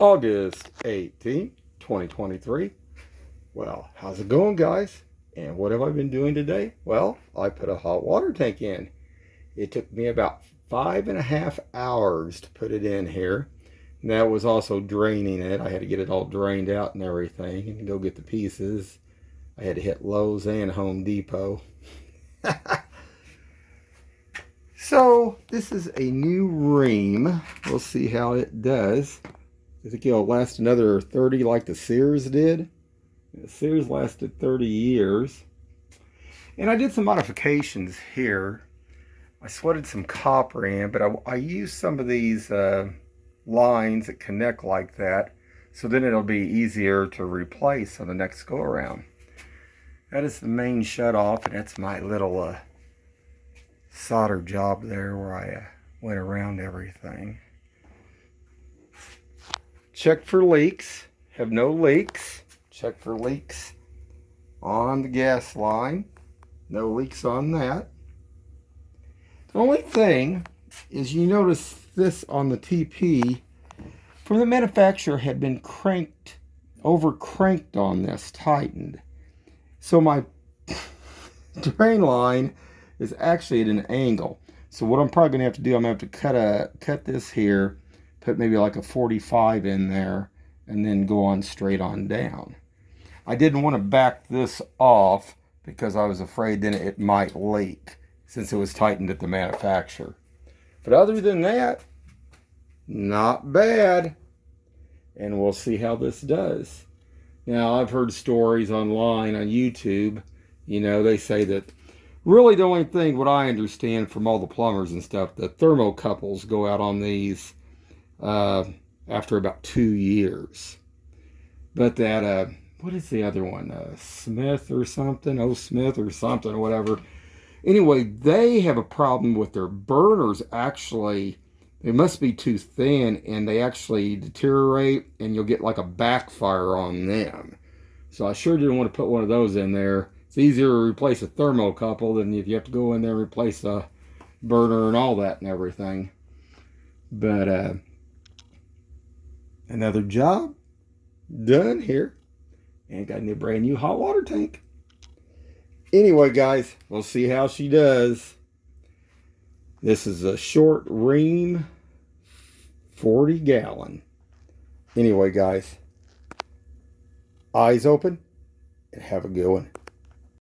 August 18th, 2023. Well, how's it going, guys? And what have I been doing today? Well, I put a hot water tank in. It took me about 5.5 hours to put it in here. And that was also draining it. I had to get it all drained out and everything and go get the pieces. I had to hit Lowe's and Home Depot. So, this is a new Rheem. We'll see how it does. I think it'll last another 30 like the Sears did. The Sears lasted 30 years. And I did some modifications here. I sweated some copper in, but I used some of these lines that connect like that, so then it'll be easier to replace on the next go around. That is the main shut off, and that's my little solder job there where I went around everything. Check for leaks. Have no leaks. Check for leaks on the gas line. No leaks on that. The only thing is, you notice this on the TP from the manufacturer had been cranked, over cranked on this, tightened. So my drain line is actually at an angle. So what I'm probably going to have to do, I'm going to have to cut this here, put maybe like a 45 in there, and then go on straight on down. I didn't want to back this off because I was afraid then it might leak since it was tightened at the manufacturer. But other than that, not bad. And we'll see how this does. Now, I've heard stories online on YouTube. You know, they say that really the only thing, what I understand from all the plumbers and stuff, the thermocouples go out on these after about 2 years. But that, what is the other one? Smith or something? Oh, Smith or something, or whatever. Anyway, they have a problem with their burners. Actually, they must be too thin, and they actually deteriorate, and you'll get like a backfire on them. So I sure didn't want to put one of those in there. It's easier to replace a thermocouple than if you have to go in there and replace a burner and all that and everything. But another job done here, and got a brand new hot water tank. Anyway, guys, we'll see how she does. This is a short Rheem 40 gallon. Anyway, guys, eyes open and have a good one.